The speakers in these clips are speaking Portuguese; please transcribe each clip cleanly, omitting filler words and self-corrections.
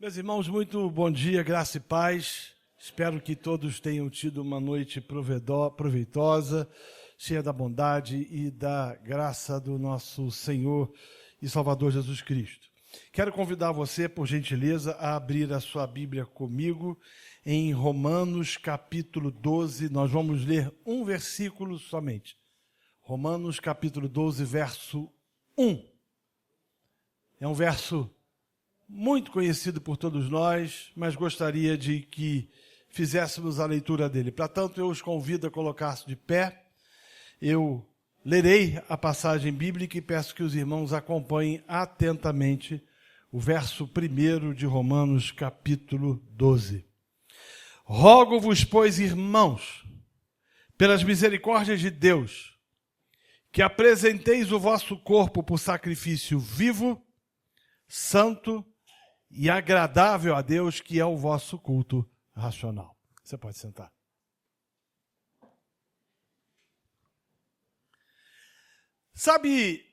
Meus irmãos, muito bom dia, graça e paz. Espero que todos tenham tido uma noite proveitosa, cheia da bondade e da graça do nosso Senhor e Salvador Jesus Cristo. Quero convidar você, por gentileza, a abrir a sua Bíblia comigo em Romanos capítulo 12. Nós vamos ler um versículo somente. Romanos capítulo 12, verso 1. É um verso muito conhecido por todos nós, mas gostaria de que fizéssemos a leitura dele. Para tanto, eu os convido a colocar-se de pé. Eu lerei a passagem bíblica e peço que os irmãos acompanhem atentamente o verso 1 de Romanos, capítulo 12. Rogo-vos, pois, irmãos, pelas misericórdias de Deus, que apresenteis o vosso corpo por sacrifício vivo, santo e agradável a Deus, que é o vosso culto racional. Você pode sentar. Sabe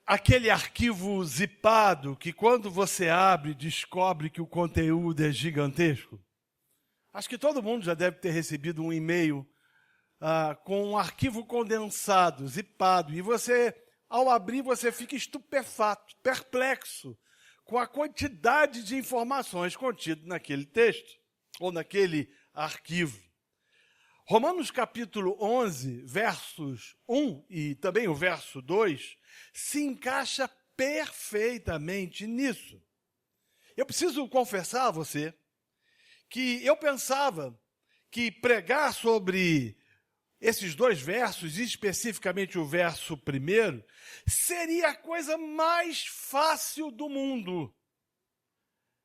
aquele arquivo zipado que quando você abre, descobre que o conteúdo é gigantesco? Acho que todo mundo já deve ter recebido um e-mail com um arquivo condensado, zipado, e você, ao abrir, você fica estupefato, perplexo com a quantidade de informações contidas naquele texto, ou naquele arquivo. Romanos capítulo 11, versos 1 e também o verso 2, se encaixa perfeitamente nisso. Eu preciso confessar a você que eu pensava que pregar sobre esses dois versos, especificamente o verso 1, seria a coisa mais fácil do mundo.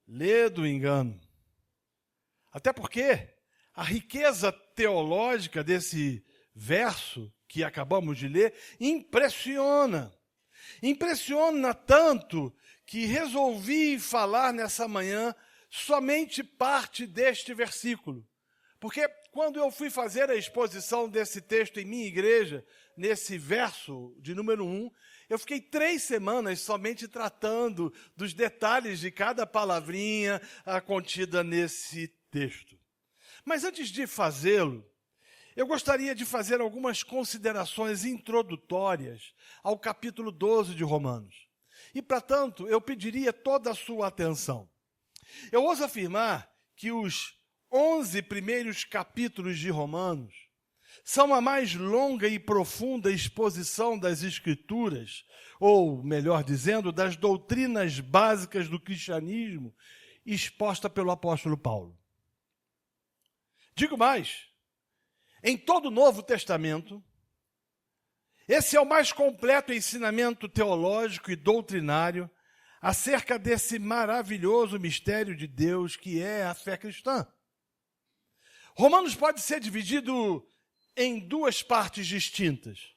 Lê do engano. Até porque a riqueza teológica desse verso que acabamos de ler impressiona. Impressiona tanto que resolvi falar nessa manhã somente parte deste versículo. Porque quando eu fui fazer a exposição desse texto em minha igreja, nesse verso de número 1, eu fiquei 3 semanas somente tratando dos detalhes de cada palavrinha contida nesse texto. Mas antes de fazê-lo, eu gostaria de fazer algumas considerações introdutórias ao capítulo 12 de Romanos. E, para tanto, eu pediria toda a sua atenção. Eu ouso afirmar que os 11 primeiros capítulos de Romanos são a mais longa e profunda exposição das Escrituras, ou, melhor dizendo, das doutrinas básicas do cristianismo, exposta pelo apóstolo Paulo. Digo mais, em todo o Novo Testamento, esse é o mais completo ensinamento teológico e doutrinário acerca desse maravilhoso mistério de Deus que é a fé cristã. Romanos pode ser dividido em 2 partes distintas.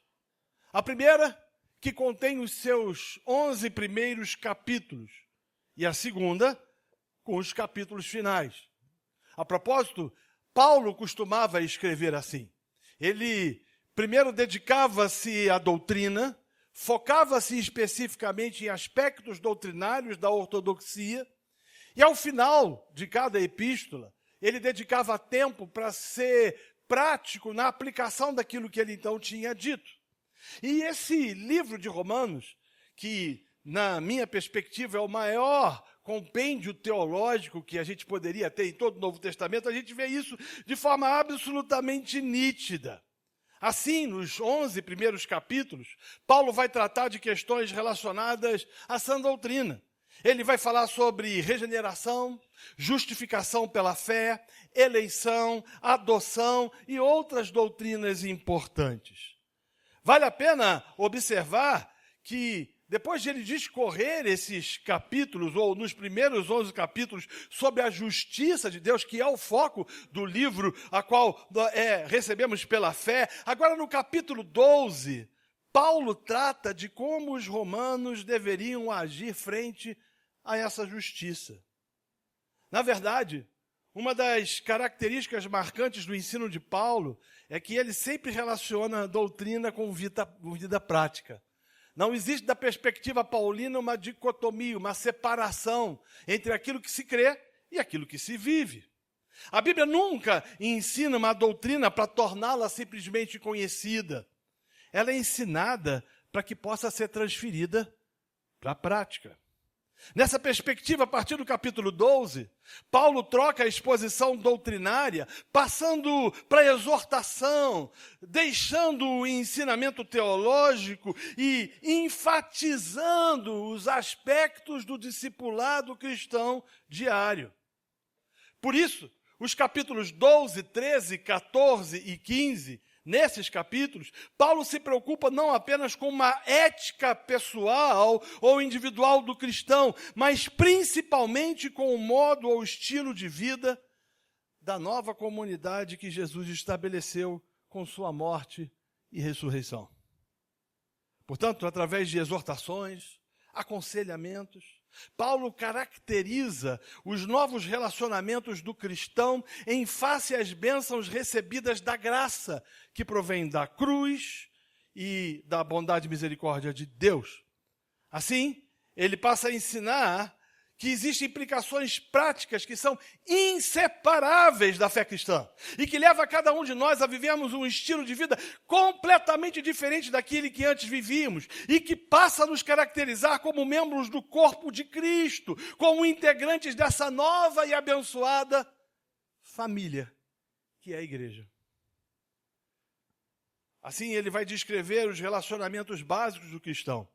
A primeira, que contém os seus 11 primeiros capítulos, e a segunda, com os capítulos finais. A propósito, Paulo costumava escrever assim. Ele primeiro dedicava-se à doutrina, focava-se especificamente em aspectos doutrinários da ortodoxia, e ao final de cada epístola, ele dedicava tempo para ser prático na aplicação daquilo que ele então tinha dito. E esse livro de Romanos, que na minha perspectiva é o maior compêndio teológico que a gente poderia ter em todo o Novo Testamento, a gente vê isso de forma absolutamente nítida. Assim, nos 11 primeiros capítulos, Paulo vai tratar de questões relacionadas à sã doutrina. Ele vai falar sobre regeneração, justificação pela fé, eleição, adoção e outras doutrinas importantes. Vale a pena observar que, depois de ele discorrer esses capítulos, ou nos primeiros 11 capítulos, sobre a justiça de Deus, que é o foco do livro, a qual recebemos pela fé, agora no capítulo 12, Paulo trata de como os romanos deveriam agir frente a essa justiça. Na verdade, uma das características marcantes do ensino de Paulo é que ele sempre relaciona a doutrina com vida prática. Não existe, da perspectiva paulina, uma dicotomia, uma separação entre aquilo que se crê e aquilo que se vive. A Bíblia nunca ensina uma doutrina para torná-la simplesmente conhecida. Ela é ensinada para que possa ser transferida para a prática. Nessa perspectiva, a partir do capítulo 12, Paulo troca a exposição doutrinária, passando para a exortação, deixando o ensinamento teológico e enfatizando os aspectos do discipulado cristão diário. Por isso, os capítulos 12, 13, 14 e 15, nesses capítulos, Paulo se preocupa não apenas com uma ética pessoal ou individual do cristão, mas principalmente com o modo ou estilo de vida da nova comunidade que Jesus estabeleceu com sua morte e ressurreição. Portanto, através de exortações, aconselhamentos, Paulo caracteriza os novos relacionamentos do cristão em face às bênçãos recebidas da graça que provém da cruz e da bondade e misericórdia de Deus. Assim, ele passa a ensinar que existem implicações práticas que são inseparáveis da fé cristã e que leva cada um de nós a vivermos um estilo de vida completamente diferente daquele que antes vivíamos e que passa a nos caracterizar como membros do corpo de Cristo, como integrantes dessa nova e abençoada família que é a igreja. Assim, ele vai descrever os relacionamentos básicos do cristão.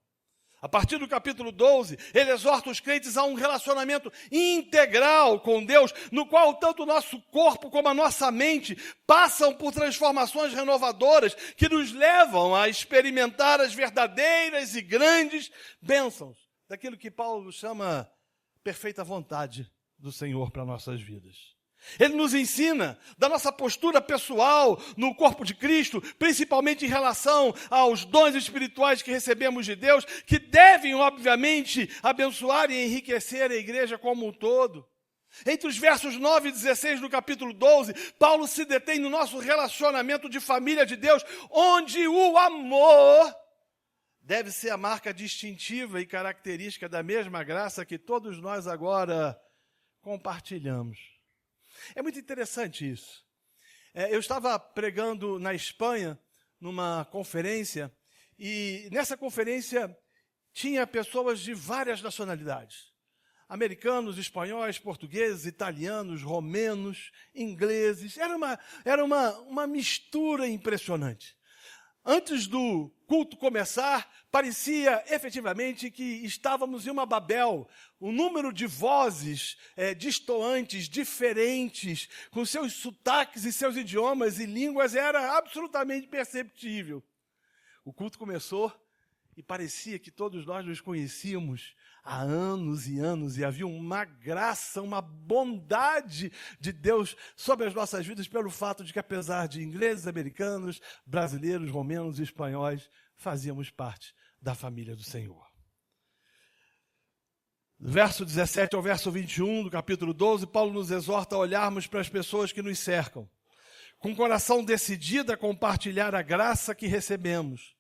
A partir do capítulo 12, ele exorta os crentes a um relacionamento integral com Deus, no qual tanto o nosso corpo como a nossa mente passam por transformações renovadoras que nos levam a experimentar as verdadeiras e grandes bênçãos daquilo que Paulo chama perfeita vontade do Senhor para nossas vidas. Ele nos ensina da nossa postura pessoal no corpo de Cristo, principalmente em relação aos dons espirituais que recebemos de Deus, que devem, obviamente, abençoar e enriquecer a igreja como um todo. Entre os versos 9 e 16 do capítulo 12, Paulo se detém no nosso relacionamento de família de Deus, onde o amor deve ser a marca distintiva e característica da mesma graça que todos nós agora compartilhamos. É muito interessante isso. Eu estava pregando na Espanha, numa conferência, e nessa conferência tinha pessoas de várias nacionalidades. Americanos, espanhóis, portugueses, italianos, romenos, ingleses. Era uma mistura impressionante. Antes do culto começar, parecia efetivamente que estávamos em uma Babel. O número de vozes distoantes, diferentes, com seus sotaques e seus idiomas e línguas era absolutamente perceptível. O culto começou e parecia que todos nós nos conhecíamos há anos e anos, e havia uma graça, uma bondade de Deus sobre as nossas vidas pelo fato de que, apesar de ingleses, americanos, brasileiros, romenos e espanhóis, fazíamos parte da família do Senhor. Do verso 17 ao verso 21 do capítulo 12, Paulo nos exorta a olharmos para as pessoas que nos cercam, com o coração decidido a compartilhar a graça que recebemos,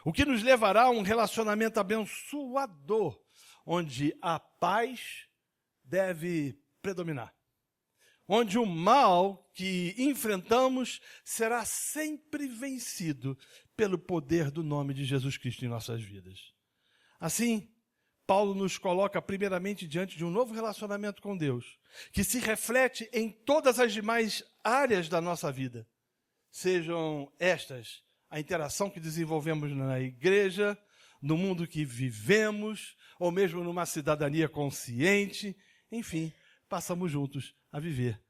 o que nos levará a um relacionamento abençoador, onde a paz deve predominar, onde o mal que enfrentamos será sempre vencido pelo poder do nome de Jesus Cristo em nossas vidas. Assim, Paulo nos coloca primeiramente diante de um novo relacionamento com Deus, que se reflete em todas as demais áreas da nossa vida, sejam estas a interação que desenvolvemos na igreja, no mundo que vivemos, ou mesmo numa cidadania consciente, enfim, passamos juntos a viver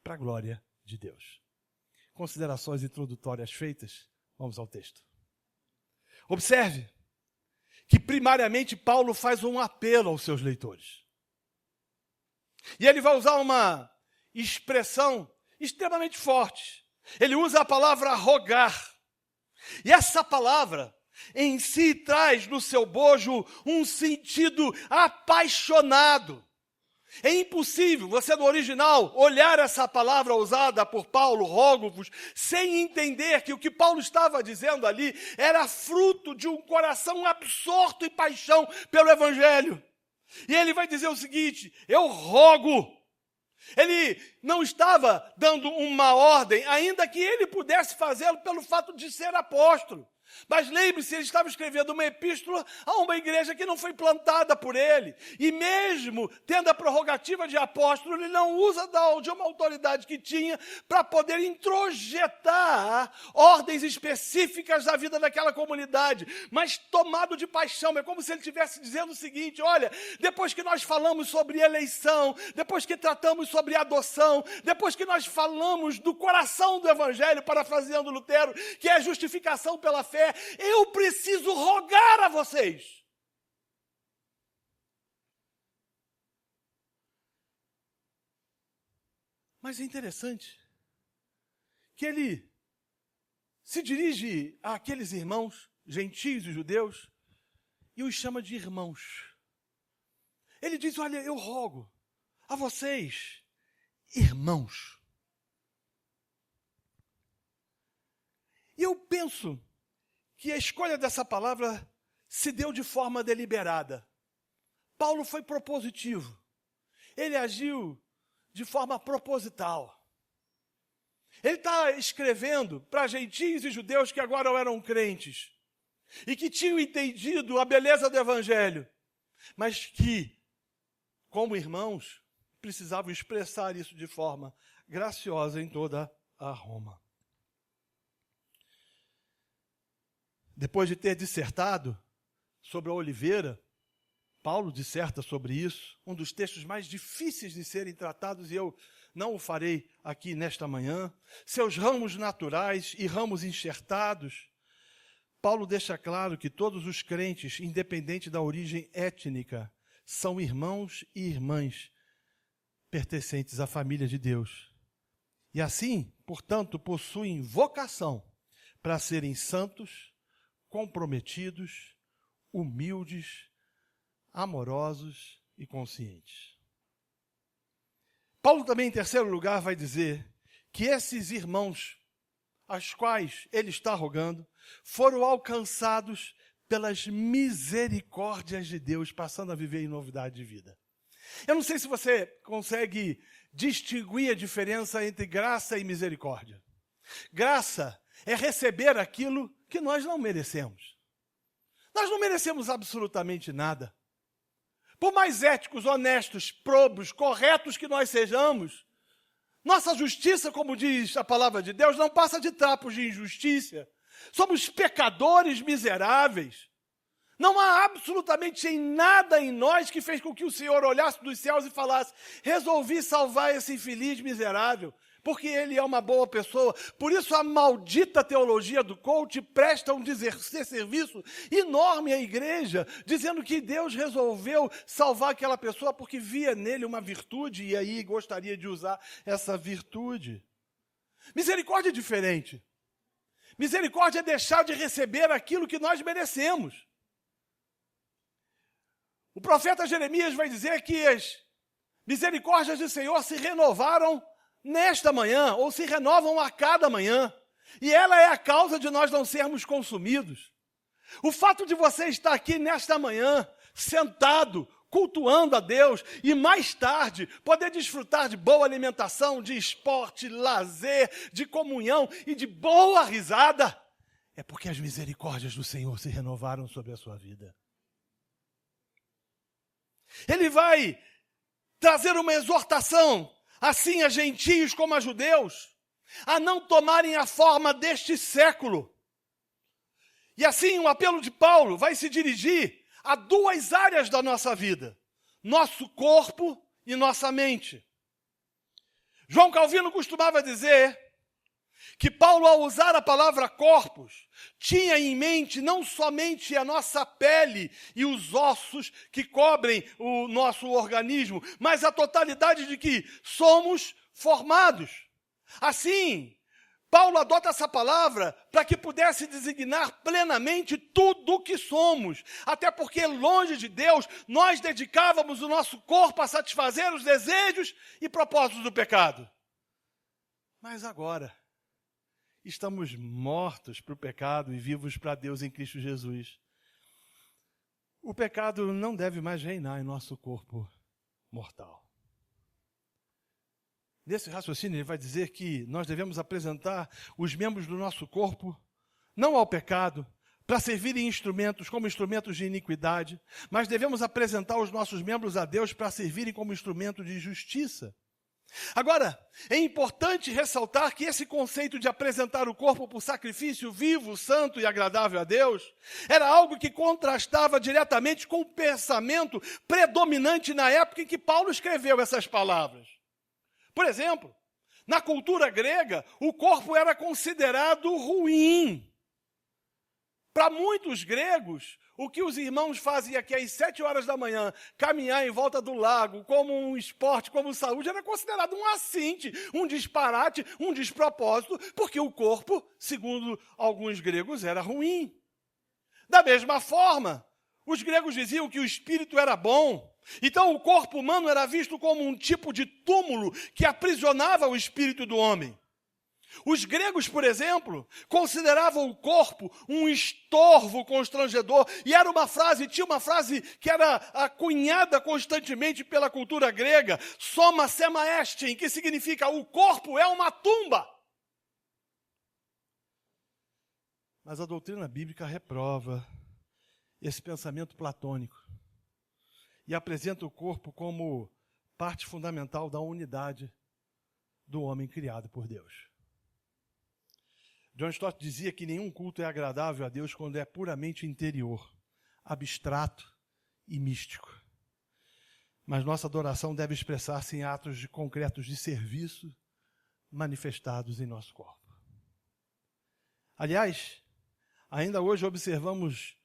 para a glória de Deus. Considerações introdutórias feitas, vamos ao texto. Observe que primariamente Paulo faz um apelo aos seus leitores. E ele vai usar uma expressão extremamente forte. Ele usa a palavra rogar. E essa palavra em si traz no seu bojo um sentido apaixonado. É impossível você, no original, olhar essa palavra usada por Paulo, rogo-vos, sem entender que o que Paulo estava dizendo ali era fruto de um coração absorto em paixão pelo Evangelho. E ele vai dizer o seguinte: eu rogo Ele não estava dando uma ordem, ainda que ele pudesse fazê-lo pelo fato de ser apóstolo. Mas lembre-se, ele estava escrevendo uma epístola a uma igreja que não foi plantada por ele. E mesmo tendo a prerrogativa de apóstolo, ele não usa de uma autoridade que tinha para poder introjetar ordens específicas da vida daquela comunidade. Mas tomado de paixão, é como se ele estivesse dizendo o seguinte: olha, depois que nós falamos sobre eleição, depois que tratamos sobre adoção, depois que nós falamos do coração do evangelho, parafraseando Lutero, que é a justificação pela fé, eu preciso rogar a vocês. Mas é interessante que ele se dirige àqueles irmãos, gentios e judeus, e os chama de irmãos. Ele diz: olha, eu rogo a vocês, irmãos. E eu penso que a escolha dessa palavra se deu de forma deliberada. Paulo foi propositivo. Ele agiu de forma proposital. Ele está escrevendo para gentios e judeus que agora eram crentes e que tinham entendido a beleza do evangelho, mas que, como irmãos, precisavam expressar isso de forma graciosa em toda a Roma. Depois de ter dissertado sobre a oliveira, Paulo disserta sobre isso, um dos textos mais difíceis de serem tratados, e eu não o farei aqui nesta manhã. Seus ramos naturais e ramos enxertados. Paulo deixa claro que todos os crentes, independente da origem étnica, são irmãos e irmãs pertencentes à família de Deus. E assim, portanto, possuem vocação para serem santos, comprometidos, humildes, amorosos e conscientes. Paulo também, em terceiro lugar, vai dizer que esses irmãos, aos quais ele está rogando, foram alcançados pelas misericórdias de Deus, passando a viver em novidade de vida. Eu não sei se você consegue distinguir a diferença entre graça e misericórdia. Graça é receber aquilo que nós não merecemos. Nós não merecemos absolutamente nada. Por mais éticos, honestos, probos, corretos que nós sejamos, nossa justiça, como diz a palavra de Deus, não passa de trapos de injustiça. Somos pecadores miseráveis. Não há absolutamente nada em nós que fez com que o Senhor olhasse dos céus e falasse: resolvi salvar esse infeliz miserável, porque ele é uma boa pessoa. Por isso a maldita teologia do coach presta um serviço enorme à igreja, dizendo que Deus resolveu salvar aquela pessoa porque via nele uma virtude e aí gostaria de usar essa virtude. Misericórdia é diferente. Misericórdia é deixar de receber aquilo que nós merecemos. O profeta Jeremias vai dizer que as misericórdias do Senhor se renovaram nesta manhã, ou se renovam a cada manhã. E ela é a causa de nós não sermos consumidos. O fato de você estar aqui nesta manhã, sentado, cultuando a Deus, e mais tarde poder desfrutar de boa alimentação, de esporte, lazer, de comunhão e de boa risada, é porque as misericórdias do Senhor se renovaram sobre a sua vida. Ele vai trazer uma exortação, assim a gentios como a judeus, a não tomarem a forma deste século. E assim, o apelo de Paulo vai se dirigir a duas áreas da nossa vida: nosso corpo e nossa mente. João Calvino costumava dizer que Paulo, ao usar a palavra corpos, tinha em mente não somente a nossa pele e os ossos que cobrem o nosso organismo, mas a totalidade de que somos formados. Assim, Paulo adota essa palavra para que pudesse designar plenamente tudo o que somos. Até porque, longe de Deus, nós dedicávamos o nosso corpo a satisfazer os desejos e propósitos do pecado. Mas agora, estamos mortos para o pecado e vivos para Deus em Cristo Jesus. O pecado não deve mais reinar em nosso corpo mortal. nesse raciocínio, ele vai dizer que nós devemos apresentar os membros do nosso corpo, não ao pecado, para servirem instrumentos, como instrumentos de iniquidade, mas devemos apresentar os nossos membros a Deus para servirem como instrumento de justiça. Agora, é importante ressaltar que esse conceito de apresentar o corpo por sacrifício vivo, santo e agradável a Deus, era algo que contrastava diretamente com o pensamento predominante na época em que Paulo escreveu essas palavras. Por exemplo, na cultura grega, o corpo era considerado ruim. Para muitos gregos, o que os irmãos faziam aqui às 7 horas da manhã, caminhar em volta do lago, como um esporte, como saúde, era considerado um assinte, um disparate, um despropósito, porque o corpo, segundo alguns gregos, era ruim. Da mesma forma, os gregos diziam que o espírito era bom. Então o corpo humano era visto como um tipo de túmulo que aprisionava o espírito do homem. Os gregos, por exemplo, consideravam o corpo um estorvo constrangedor, e tinha uma frase que era acunhada constantemente pela cultura grega, soma sema estin, que significa o corpo é uma tumba. Mas a doutrina bíblica reprova esse pensamento platônico e apresenta o corpo como parte fundamental da unidade do homem criado por Deus. John Stott dizia que nenhum culto é agradável a Deus quando é puramente interior, abstrato e místico. Mas nossa adoração deve expressar-se em atos concretos de serviço manifestados em nosso corpo. Aliás, ainda hoje observamos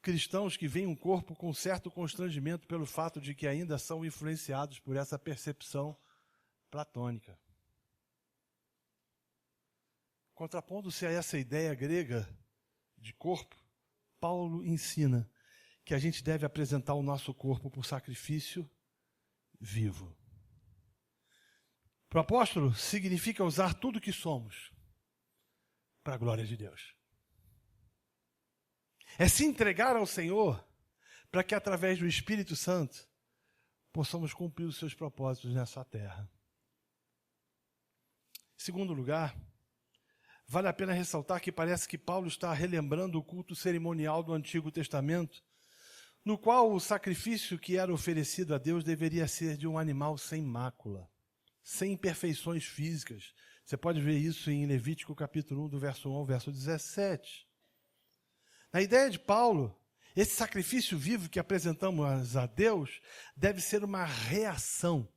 cristãos que veem um corpo com certo constrangimento pelo fato de que ainda são influenciados por essa percepção platônica. Contrapondo-se a essa ideia grega de corpo, Paulo ensina que a gente deve apresentar o nosso corpo por sacrifício vivo. Para o apóstolo, significa usar tudo o que somos para a glória de Deus. É se entregar ao Senhor para que, através do Espírito Santo, possamos cumprir os seus propósitos nessa terra. Em segundo lugar, vale a pena ressaltar que parece que Paulo está relembrando o culto cerimonial do Antigo Testamento, no qual o sacrifício que era oferecido a Deus deveria ser de um animal sem mácula, sem imperfeições físicas. Você pode ver isso em Levítico capítulo 1, do verso 1 ao verso 17. Na ideia de Paulo, esse sacrifício vivo que apresentamos a Deus deve ser uma reação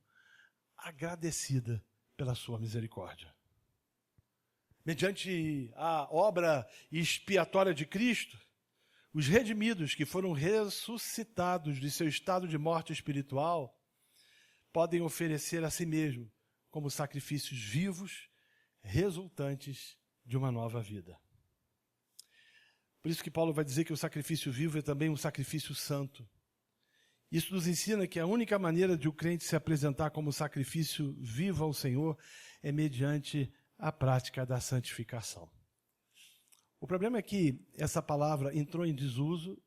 agradecida pela sua misericórdia. Mediante a obra expiatória de Cristo, os redimidos que foram ressuscitados de seu estado de morte espiritual podem oferecer a si mesmo como sacrifícios vivos, resultantes de uma nova vida. Por isso que Paulo vai dizer que o sacrifício vivo é também um sacrifício santo. Isso nos ensina que a única maneira de o crente se apresentar como sacrifício vivo ao Senhor é mediante a prática da santificação. O problema é que essa palavra entrou em desuso.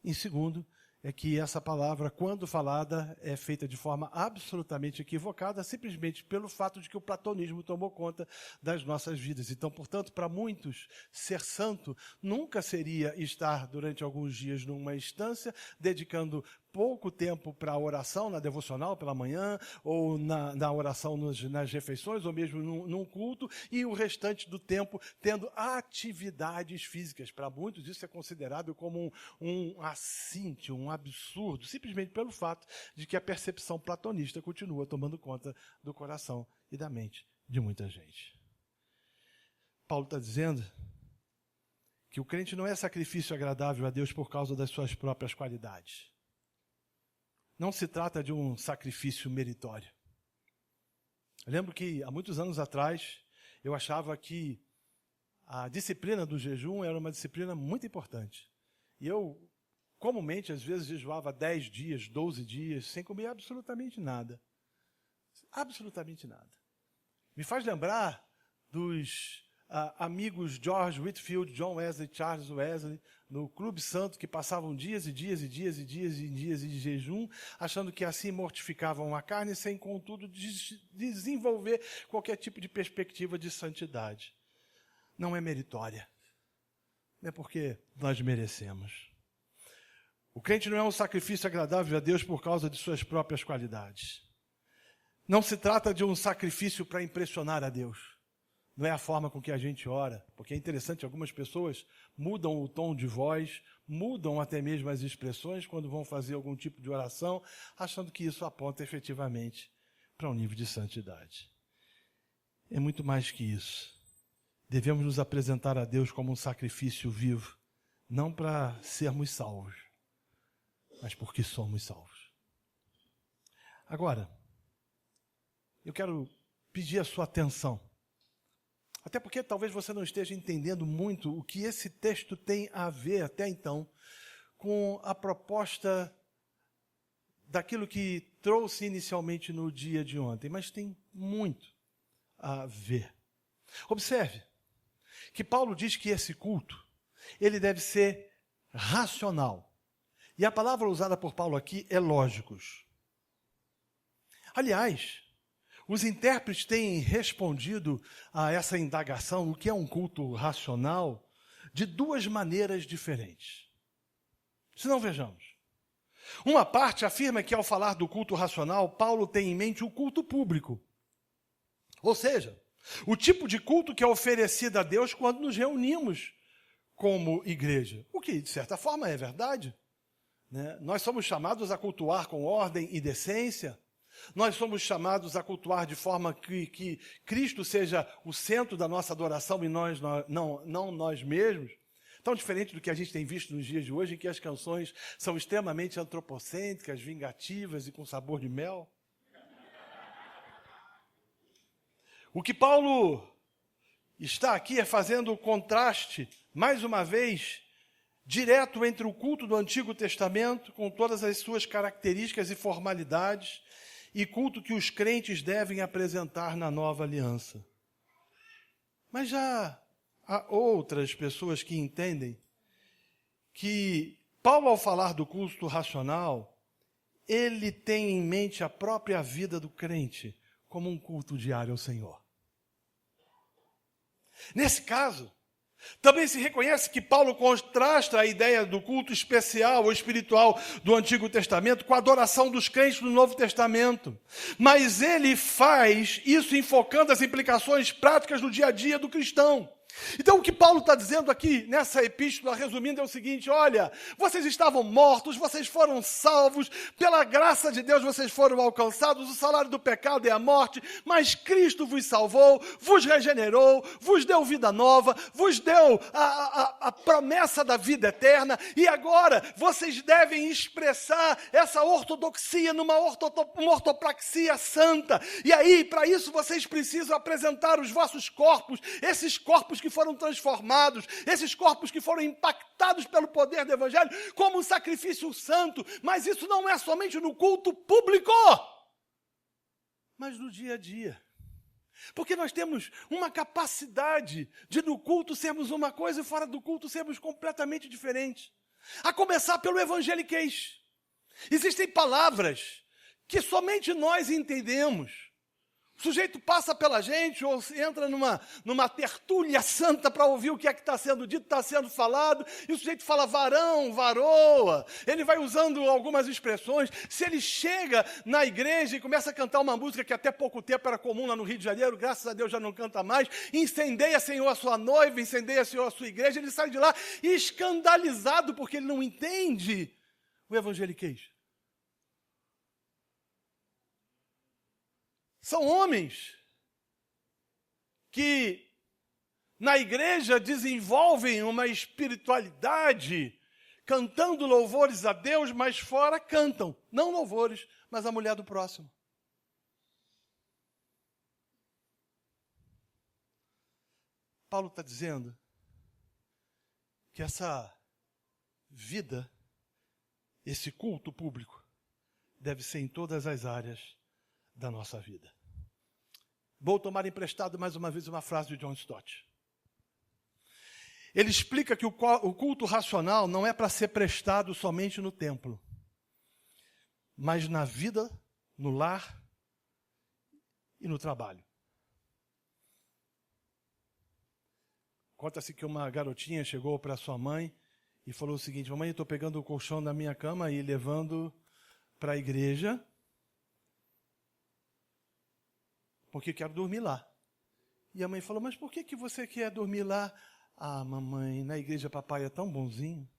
Em segundo, é que essa palavra, quando falada, é feita de forma absolutamente equivocada, simplesmente pelo fato de que o platonismo tomou conta das nossas vidas. Então, portanto, para muitos, ser santo nunca seria estar durante alguns dias numa instância, dedicando pouco tempo para a oração, na devocional pela manhã, ou na oração nas refeições, ou mesmo num culto, e o restante do tempo tendo atividades físicas. Para muitos isso é considerado como um assinte, um absurdo, simplesmente pelo fato de que a percepção platonista continua tomando conta do coração e da mente de muita gente. Paulo está dizendo que o crente não é sacrifício agradável a Deus por causa das suas próprias qualidades. Não se trata de um sacrifício meritório. Eu lembro que há muitos anos atrás eu achava que a disciplina do jejum era uma disciplina muito importante. E eu, comumente, às vezes jejuava 10 dias, 12 dias, sem comer absolutamente nada. Absolutamente nada. Me faz lembrar dos amigos George Whitefield, John Wesley, Charles Wesley, no Clube Santo, que passavam dias e dias e dias e dias e dias de jejum, achando que assim mortificavam a carne, sem, contudo, desenvolver qualquer tipo de perspectiva de santidade. Não é meritória. Não é porque nós merecemos. O crente não é um sacrifício agradável a Deus por causa de suas próprias qualidades. Não se trata de um sacrifício para impressionar a Deus. Não é a forma com que a gente ora, porque é interessante, algumas pessoas mudam o tom de voz, mudam até mesmo as expressões quando vão fazer algum tipo de oração, achando que isso aponta efetivamente para um nível de santidade. É muito mais que isso. Devemos nos apresentar a Deus como um sacrifício vivo, não para sermos salvos, mas porque somos salvos. Agora, eu quero pedir a sua atenção. Até porque talvez você não esteja entendendo muito o que esse texto tem a ver, até então, com a proposta daquilo que trouxe inicialmente no dia de ontem, mas tem muito a ver. Observe que Paulo diz que esse culto, ele deve ser racional. E a palavra usada por Paulo aqui é lógicos. Aliás, os intérpretes têm respondido a essa indagação, o que é um culto racional, de duas maneiras diferentes. Se não, vejamos. Uma parte afirma que, ao falar do culto racional, Paulo tem em mente o culto público. Ou seja, o tipo de culto que é oferecido a Deus quando nos reunimos como igreja. O que, de certa forma, é verdade. Né? Nós somos chamados a cultuar com ordem e decência. Nós somos chamados a cultuar de forma que Cristo seja o centro da nossa adoração e não nós mesmos. Tão diferente do que a gente tem visto nos dias de hoje, em que as canções são extremamente antropocêntricas, vingativas e com sabor de mel. O que Paulo está aqui é fazendo o contraste, mais uma vez, direto entre o culto do Antigo Testamento, com todas as suas características e formalidades, e culto que os crentes devem apresentar na nova aliança. Mas já há outras pessoas que entendem que Paulo, ao falar do culto racional, ele tem em mente a própria vida do crente como um culto diário ao Senhor. Nesse caso, também se reconhece que Paulo contrasta a ideia do culto especial ou espiritual do Antigo Testamento com a adoração dos crentes do Novo Testamento. Mas ele faz isso enfocando as implicações práticas do dia a dia do cristão. Então o que Paulo está dizendo aqui nessa epístola, resumindo, é o seguinte: olha, vocês estavam mortos, vocês foram salvos, pela graça de Deus vocês foram alcançados, o salário do pecado é a morte, mas Cristo vos salvou, vos regenerou, vos deu vida nova, vos deu a promessa da vida eterna, e agora vocês devem expressar essa ortodoxia numa ortopraxia santa. E aí, para isso, vocês precisam apresentar os vossos corpos, esses corpos que foram transformados, esses corpos que foram impactados pelo poder do Evangelho, como um sacrifício santo. Mas isso não é somente no culto público, mas no dia a dia. Porque nós temos uma capacidade de no culto sermos uma coisa e fora do culto sermos completamente diferentes. A começar pelo evangeliquez. Existem palavras que somente nós entendemos. O sujeito passa pela gente ou entra numa tertúlia santa para ouvir o que é que está sendo dito, está sendo falado, e o sujeito fala varão, varoa, ele vai usando algumas expressões. Se ele chega na igreja e começa a cantar uma música que até pouco tempo era comum lá no Rio de Janeiro, graças a Deus já não canta mais, incendeia, Senhor, a sua noiva, incendeia, Senhor, a sua igreja, ele sai de lá escandalizado porque ele não entende o evangeliquez. São homens que na igreja desenvolvem uma espiritualidade, cantando louvores a Deus, mas fora cantam, não louvores, mas a mulher do próximo. Paulo está dizendo que essa vida, esse culto público, deve ser em todas as áreas da nossa vida. Vou tomar emprestado mais uma vez uma frase de John Stott. Ele explica que o culto racional não é para ser prestado somente no templo, mas na vida, no lar e no trabalho. Conta-se que uma garotinha chegou para sua mãe e falou o seguinte: mamãe, eu estou pegando o colchão da minha cama e levando para a igreja, porque quero dormir lá. E a mãe falou: mas por que você quer dormir lá? Ah, mamãe, na igreja papai é tão bonzinho.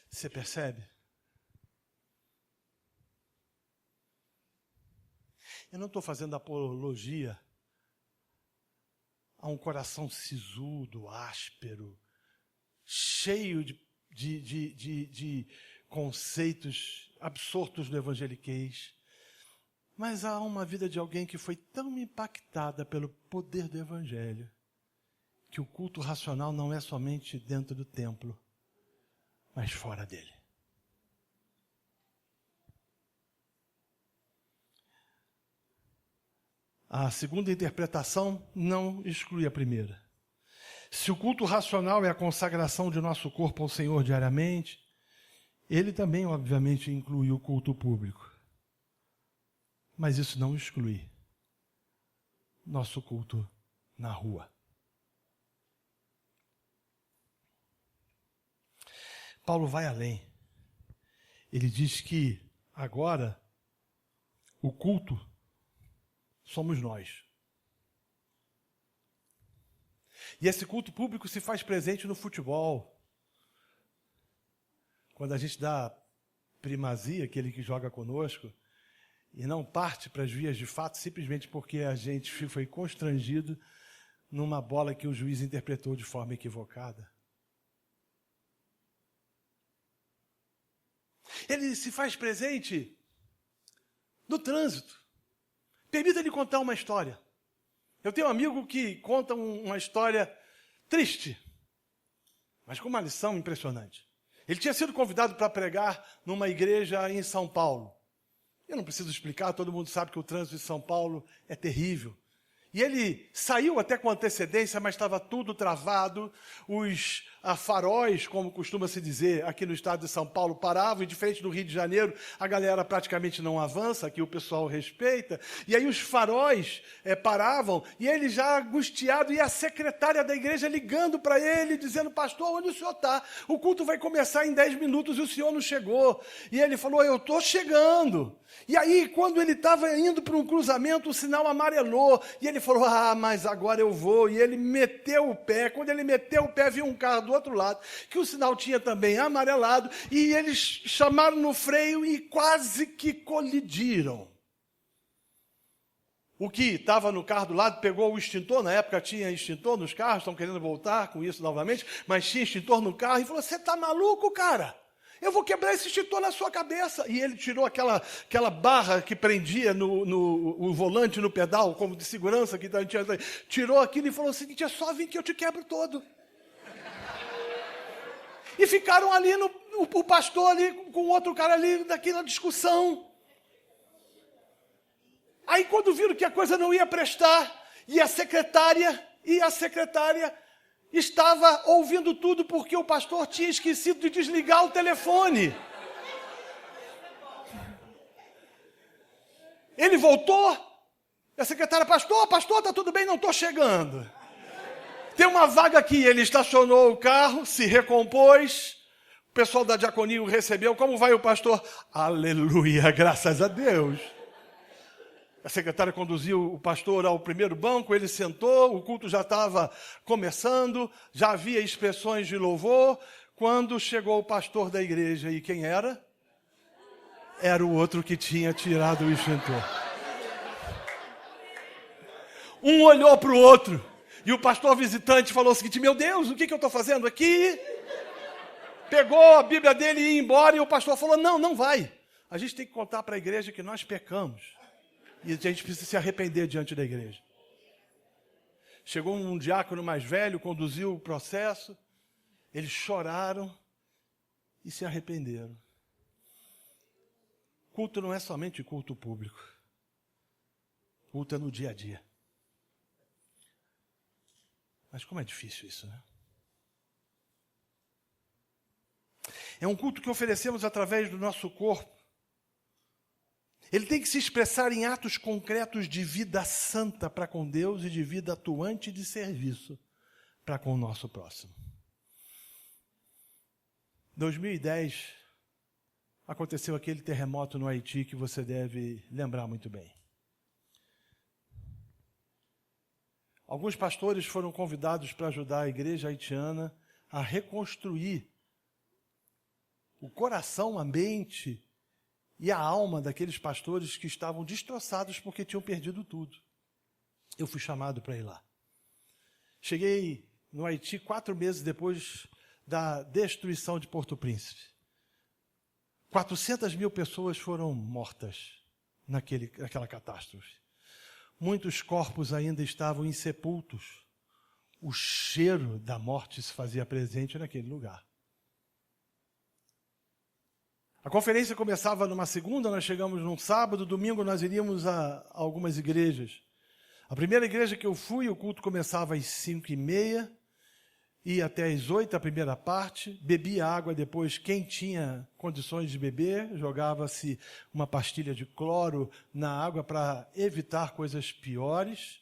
Você percebe? Eu não estou fazendo apologia a um coração sisudo, áspero, cheio de conceitos absortos do evangeliquez. Mas há uma vida de alguém que foi tão impactada pelo poder do evangelho, que o culto racional não é somente dentro do templo, mas fora dele. A segunda interpretação não exclui a primeira. Se o culto racional é a consagração de nosso corpo ao Senhor diariamente, ele também, obviamente, inclui o culto público. Mas isso não exclui nosso culto na rua. Paulo vai além. Ele diz que agora o culto somos nós. E esse culto público se faz presente no futebol. Quando a gente dá primazia, aquele que joga conosco, e não parte para as vias de fato, simplesmente porque a gente foi constrangido numa bola que o juiz interpretou de forma equivocada. Ele se faz presente no trânsito. Permita-lhe contar uma história. Eu tenho um amigo que conta uma história triste, mas com uma lição impressionante. Ele tinha sido convidado para pregar numa igreja em São Paulo. Eu não preciso explicar, todo mundo sabe que o trânsito de São Paulo é terrível. E ele saiu até com antecedência, mas estava tudo travado. Os faróis, como costuma se dizer aqui no estado de São Paulo, paravam, e diferente do Rio de Janeiro, a galera praticamente não avança, aqui o pessoal respeita. E aí os faróis paravam, e ele já angustiado, e a secretária da igreja ligando para ele, dizendo: pastor, onde o senhor está? O culto vai começar em 10 minutos e o senhor não chegou. E ele falou: eu estou chegando. E aí, quando ele estava indo para um cruzamento, o sinal amarelou, e ele falou: ah, mas agora eu vou. E ele meteu o pé. Quando ele meteu o pé, viu um carro do outro lado, que o sinal tinha também amarelado, e eles chamaram no freio e quase que colidiram. O que estava no carro do lado pegou o extintor, na época tinha extintor nos carros, estão querendo voltar com isso novamente, mas tinha extintor no carro, e falou: você está maluco, cara? Eu vou quebrar esse extintor na sua cabeça. E ele tirou aquela barra que prendia o volante no pedal, como de segurança, que tirou aquilo e falou o seguinte: é só vir que eu te quebro todo. E ficaram ali, o pastor ali, com outro cara ali, daquela discussão. Aí quando viram que a coisa não ia prestar, e a secretária estava ouvindo tudo porque o pastor tinha esquecido de desligar o telefone. Ele voltou, a secretária: pastor, está tudo bem? Não estou chegando. Tem uma vaga aqui. Ele estacionou o carro, se recompôs, o pessoal da diaconia o recebeu. Como vai o pastor? Aleluia, graças a Deus. A secretária conduziu o pastor ao primeiro banco, ele sentou, o culto já estava começando, já havia expressões de louvor, quando chegou o pastor da igreja. E quem era? Era o outro que tinha tirado o extintor. Um olhou para o outro, e o pastor visitante falou o seguinte: meu Deus, o que eu estou fazendo aqui? Pegou a Bíblia dele e ia embora, e o pastor falou: não vai. A gente tem que contar para a igreja que nós pecamos. E a gente precisa se arrepender diante da igreja. Chegou um diácono mais velho, conduziu o processo. Eles choraram e se arrependeram. Culto não é somente culto público. Culto é no dia a dia. Mas como é difícil isso, né? É um culto que oferecemos através do nosso corpo. Ele tem que se expressar em atos concretos de vida santa para com Deus e de vida atuante de serviço para com o nosso próximo. 2010, aconteceu aquele terremoto no Haiti que você deve lembrar muito bem. Alguns pastores foram convidados para ajudar a igreja haitiana a reconstruir o coração, a mente e a alma daqueles pastores que estavam destroçados porque tinham perdido tudo. Eu fui chamado para ir lá. Cheguei no Haiti 4 meses depois da destruição de Porto Príncipe. 400 mil pessoas foram mortas naquela catástrofe. Muitos corpos ainda estavam insepultos. O cheiro da morte se fazia presente naquele lugar. A conferência começava numa segunda, nós chegamos num sábado, domingo nós iríamos a algumas igrejas. A primeira igreja que eu fui, o culto começava às 5h30, ia até às 8h, a primeira parte, bebia água depois, quem tinha condições de beber, jogava-se uma pastilha de cloro na água para evitar coisas piores.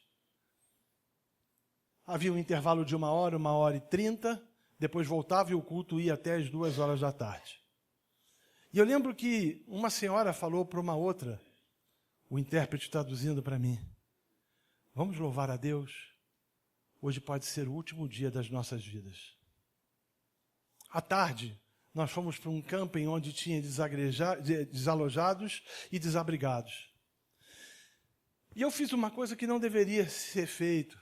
Havia um intervalo de 1h, 1h30, depois voltava e o culto ia até às 2h da tarde. E eu lembro que uma senhora falou para uma outra, o intérprete traduzindo para mim, vamos louvar a Deus, hoje pode ser o último dia das nossas vidas. À tarde, nós fomos para um camping onde tinha desalojados e desabrigados. E eu fiz uma coisa que não deveria ser feito.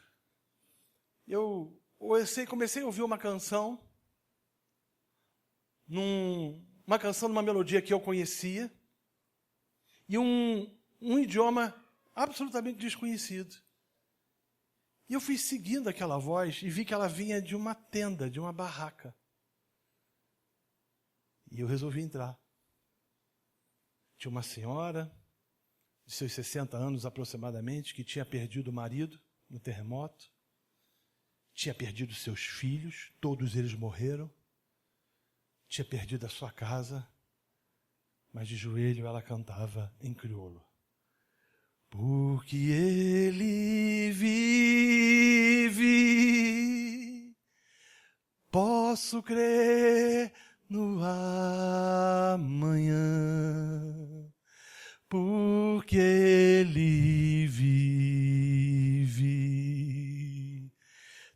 Eu comecei a ouvir uma canção, uma canção numa melodia que eu conhecia, e um idioma absolutamente desconhecido. E eu fui seguindo aquela voz e vi que ela vinha de uma tenda, de uma barraca. E eu resolvi entrar. Tinha uma senhora, de seus 60 anos aproximadamente, que tinha perdido o marido no terremoto, tinha perdido seus filhos, todos eles morreram, tinha perdido a sua casa, mas de joelho ela cantava em crioulo. Porque ele vive, posso crer no amanhã. Porque ele vive,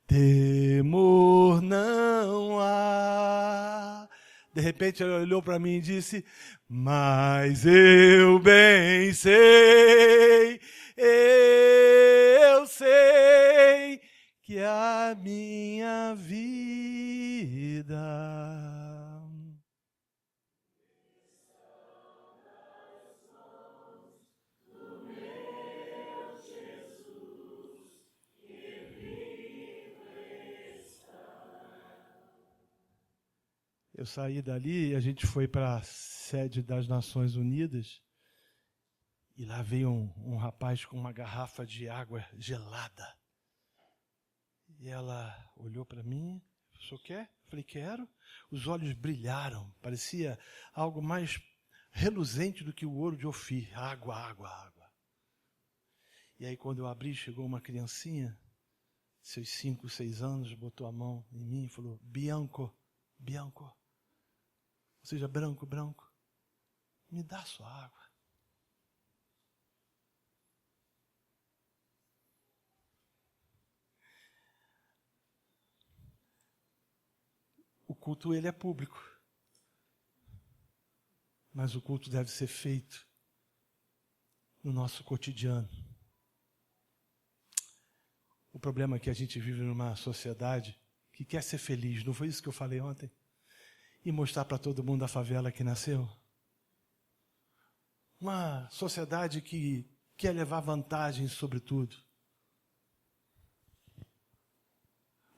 temor não há. De repente ela olhou para mim e disse, mas eu bem sei, eu sei que a minha vida eu saí dali e a gente foi para a sede das Nações Unidas e lá veio um rapaz com uma garrafa de água gelada. E ela olhou para mim, o senhor quer? Eu falei, quero. Os olhos brilharam, parecia algo mais reluzente do que o ouro de Ofir. Água, água, água. E aí quando eu abri, chegou uma criancinha, seus 5, 6 anos, botou a mão em mim e falou, Bianco, Bianco. Ou seja, branco, branco, me dá sua água. O culto, ele é público. Mas o culto deve ser feito no nosso cotidiano. O problema é que a gente vive numa sociedade que quer ser feliz. Não foi isso que eu falei ontem? E mostrar para todo mundo a favela que nasceu. Uma sociedade que quer levar vantagem sobre tudo.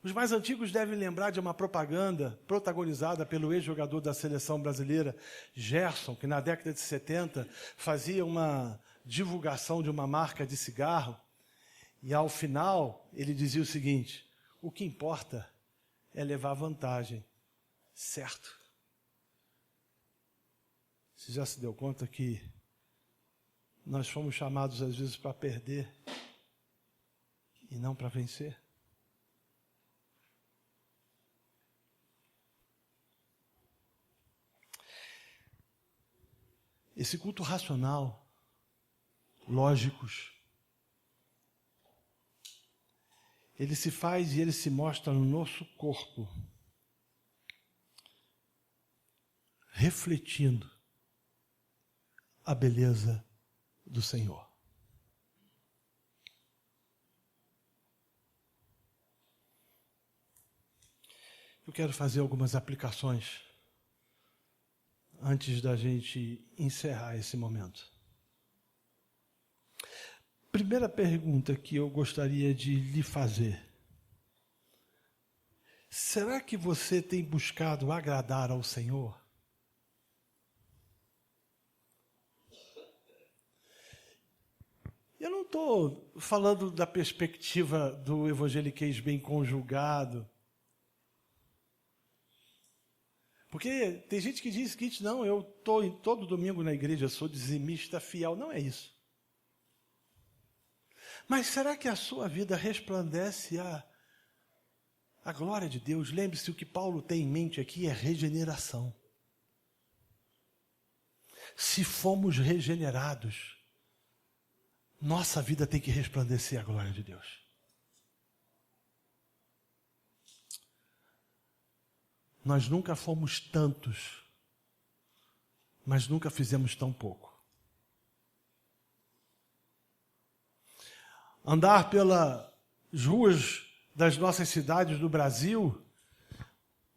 Os mais antigos devem lembrar de uma propaganda protagonizada pelo ex-jogador da seleção brasileira, Gerson, que na década de 70 fazia uma divulgação de uma marca de cigarro. E ao final, ele dizia o seguinte, O que importa é levar vantagem, certo? Você já se deu conta que nós fomos chamados às vezes para perder e não para vencer? Esse culto racional, lógicos, ele se faz e ele se mostra no nosso corpo, refletindo a beleza do Senhor. Eu quero fazer algumas aplicações antes da gente encerrar esse momento. Primeira pergunta que eu gostaria de lhe fazer. Será que você tem buscado agradar ao Senhor? Eu não estou falando da perspectiva do evangeliquez bem conjugado. Porque tem gente que diz o seguinte, não, eu estou todo domingo na igreja, eu sou dizimista fiel. Não é isso. Mas será que a sua vida resplandece a glória de Deus? Lembre-se, o que Paulo tem em mente aqui é regeneração. Se fomos regenerados, nossa vida tem que resplandecer a glória de Deus. Nós nunca fomos tantos, mas nunca fizemos tão pouco. Andar pelas ruas das nossas cidades do Brasil,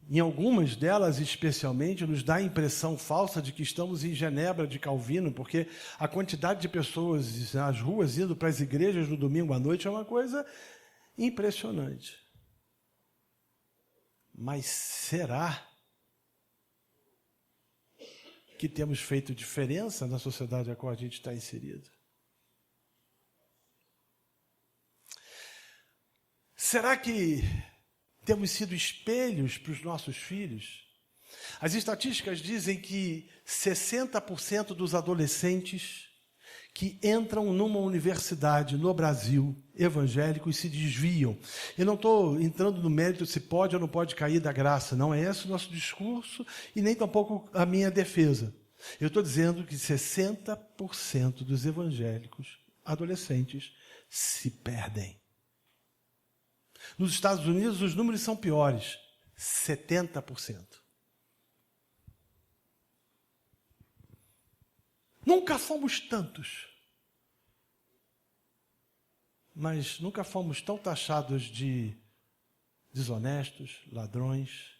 em algumas delas especialmente, nos dá a impressão falsa de que estamos em Genebra de Calvino, porque a quantidade de pessoas nas ruas indo para as igrejas no domingo à noite é uma coisa impressionante. Mas será que temos feito diferença na sociedade a qual a gente está inserido? Será que temos sido espelhos para os nossos filhos? As estatísticas dizem que 60% dos adolescentes que entram numa universidade no Brasil, evangélicos, se desviam. Eu não estou entrando no mérito se pode ou não pode cair da graça. Não é esse o nosso discurso e nem tampouco a minha defesa. Eu estou dizendo que 60% dos evangélicos adolescentes se perdem. Nos Estados Unidos, os números são piores, 70%. Nunca fomos tantos, mas nunca fomos tão taxados de desonestos, ladrões,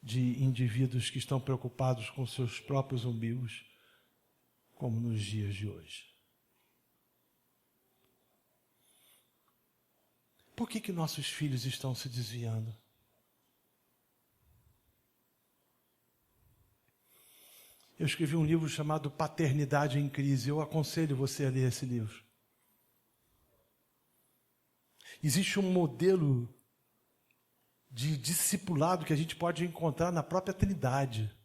de indivíduos que estão preocupados com seus próprios umbigos, como nos dias de hoje. Por que nossos filhos estão se desviando? Eu escrevi um livro chamado Paternidade em Crise. Eu aconselho você a ler esse livro. Existe um modelo de discipulado que a gente pode encontrar na própria Trindade,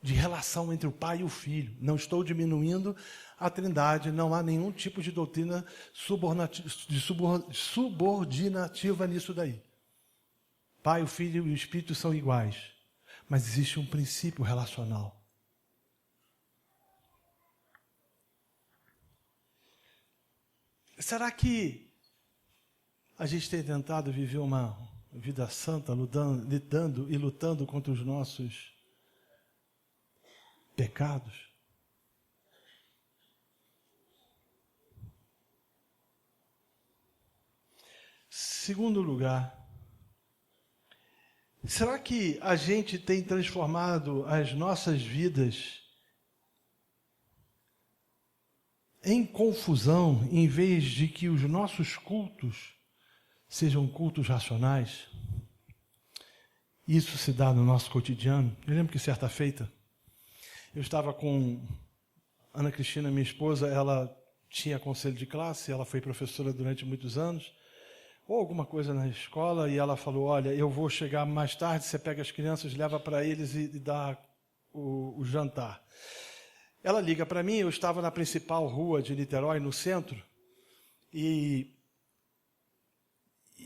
de relação entre o pai e o filho. Não estou diminuindo a Trindade, não há nenhum tipo de doutrina subordinativa nisso daí. Pai, o Filho e o Espírito são iguais, mas existe um princípio relacional. Será que a gente tem tentado viver uma vida santa, lidando e lutando contra os nossos pecados? Segundo lugar, será que a gente tem transformado as nossas vidas em confusão, em vez de que os nossos cultos sejam cultos racionais? Isso se dá no nosso cotidiano. Eu lembro que certa feita, eu estava com Ana Cristina, minha esposa, ela tinha conselho de classe, ela foi professora durante muitos anos. ou alguma coisa na escola, e ela falou, olha, eu vou chegar mais tarde, você pega as crianças, leva para eles e dá o jantar. Ela liga para mim, eu estava na principal rua de Niterói, no centro, e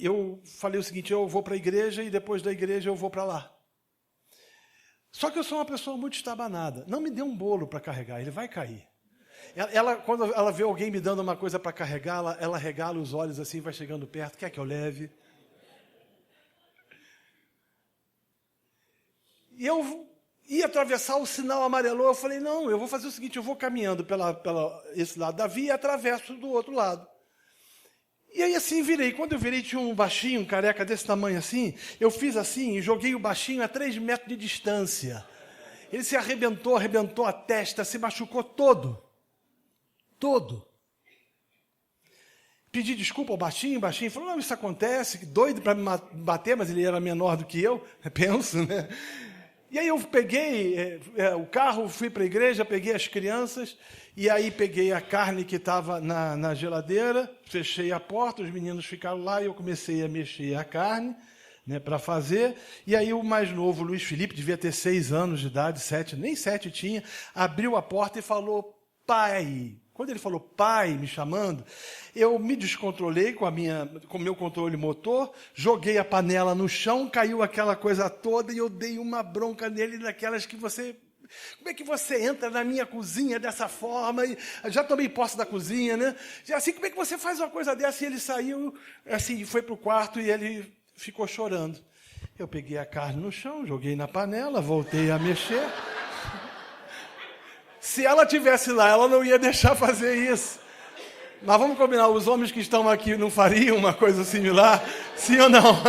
eu falei o seguinte, eu vou para a igreja e depois da igreja eu vou para lá. Só que eu sou uma pessoa muito estabanada. Não me dê um bolo para carregar, ele vai cair. Quando ela vê alguém me dando uma coisa para carregar, ela regala os olhos assim, vai chegando perto, quer que eu leve? E eu ia atravessar o sinal amarelou, eu falei, não, eu vou fazer o seguinte, eu vou caminhando pela esse lado da via e atravesso do outro lado. E aí assim virei. Quando eu virei, tinha um baixinho, um careca desse tamanho assim. Eu fiz assim e joguei o baixinho a 3 metros de distância. Ele se arrebentou a testa, se machucou todo. Todo. Pedi desculpa ao baixinho, o baixinho falou, não, isso acontece, doido para me bater, mas ele era menor do que eu, penso, né? E aí eu peguei o carro, fui para a igreja, peguei as crianças, e aí peguei a carne que estava na geladeira, fechei a porta, os meninos ficaram lá, e eu comecei a mexer a carne, né, para fazer, e aí o mais novo, Luiz Felipe, devia ter 6 anos de idade, 7, nem 7 tinha, abriu a porta e falou, pai. Quando ele falou pai, me chamando, eu me descontrolei com o meu controle motor, joguei a panela no chão, caiu aquela coisa toda e eu dei uma bronca nele daquelas que você... Como é que você entra na minha cozinha dessa forma? E já tomei posse da cozinha, né? Assim, como é que você faz uma coisa dessa? E ele saiu, assim, foi para o quarto e ele ficou chorando. Eu peguei a carne no chão, joguei na panela, voltei a mexer... Se ela estivesse lá, ela não ia deixar fazer isso. Mas vamos combinar, os homens que estão aqui não fariam uma coisa similar? Sim ou não?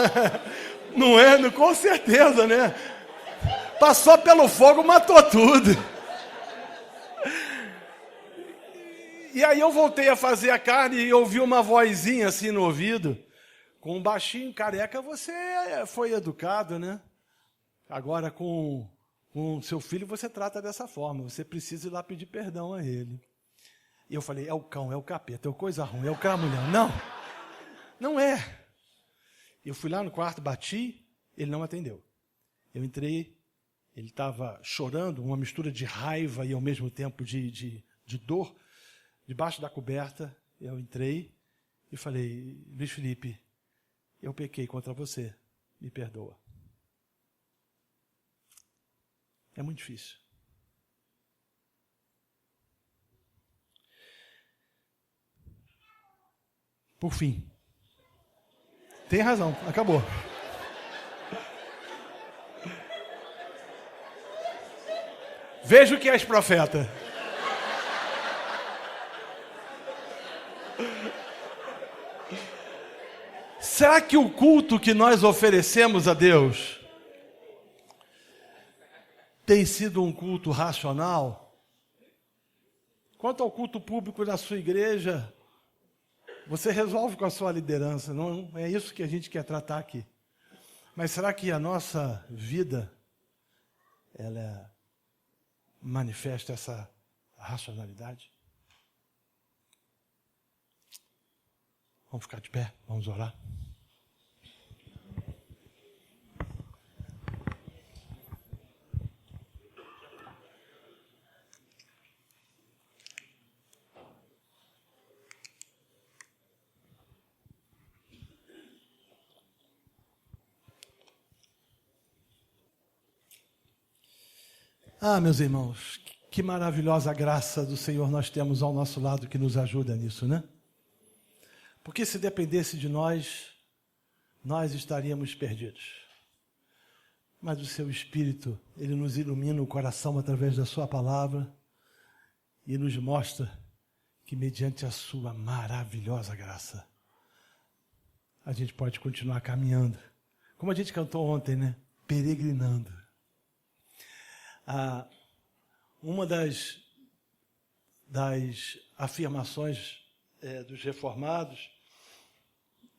Não é? Com certeza, né? Passou pelo fogo, matou tudo. E aí eu voltei a fazer a carne e ouvi uma vozinha assim no ouvido. Com um baixinho careca, você foi educado, né? Agora com seu filho você trata dessa forma, você precisa ir lá pedir perdão a ele. E eu falei, é o cão, é o capeta, é o coisa ruim, é o cramulhão. Não, não é. Eu fui lá no quarto, bati, ele não atendeu. Eu entrei, ele estava chorando, uma mistura de raiva e ao mesmo tempo de dor. Debaixo da coberta, eu entrei e falei, Luiz Felipe, eu pequei contra você, me perdoa. É muito difícil. Por fim. Tem razão, acabou. Veja o que és profeta. Será que o culto que nós oferecemos a Deus tem sido um culto racional? Quanto ao culto público na sua igreja, você resolve com a sua liderança, não é isso que a gente quer tratar aqui. Mas será que a nossa vida, ela manifesta essa racionalidade? Vamos ficar de pé, vamos orar. Ah, meus irmãos, que maravilhosa graça do Senhor nós temos ao nosso lado que nos ajuda nisso, né? Porque se dependesse de nós, nós estaríamos perdidos. Mas o seu Espírito, ele nos ilumina o coração através da sua palavra e nos mostra que mediante a sua maravilhosa graça, a gente pode continuar caminhando. Como a gente cantou ontem, né? Peregrinando. Uma das afirmações dos reformados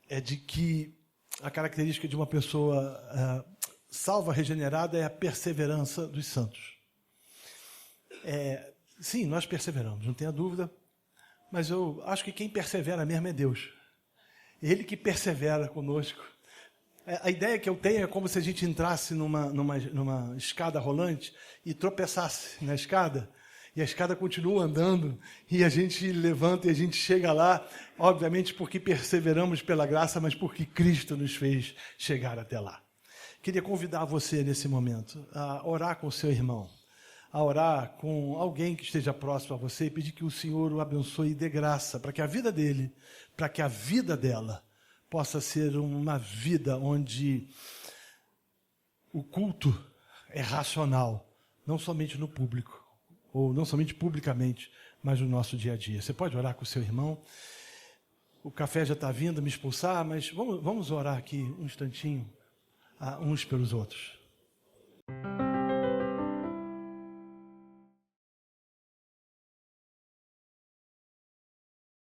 é de que a característica de uma pessoa salva, regenerada, é a perseverança dos santos. Sim, nós perseveramos, não tenha dúvida, mas eu acho que quem persevera mesmo é Deus. Ele que persevera conosco. A ideia que eu tenho é como se a gente entrasse numa escada rolante e tropeçasse na escada, e a escada continua andando, e a gente levanta e a gente chega lá, obviamente porque perseveramos pela graça, mas porque Cristo nos fez chegar até lá. Queria convidar você nesse momento a orar com o seu irmão, a orar com alguém que esteja próximo a você e pedir que o Senhor o abençoe e dê graça para que a vida dele, para que a vida dela possa ser uma vida onde o culto é racional, não somente no público, ou não somente publicamente, mas no nosso dia a dia. Você pode orar com o seu irmão. O café já está vindo me expulsar, mas vamos orar aqui um instantinho, uns pelos outros.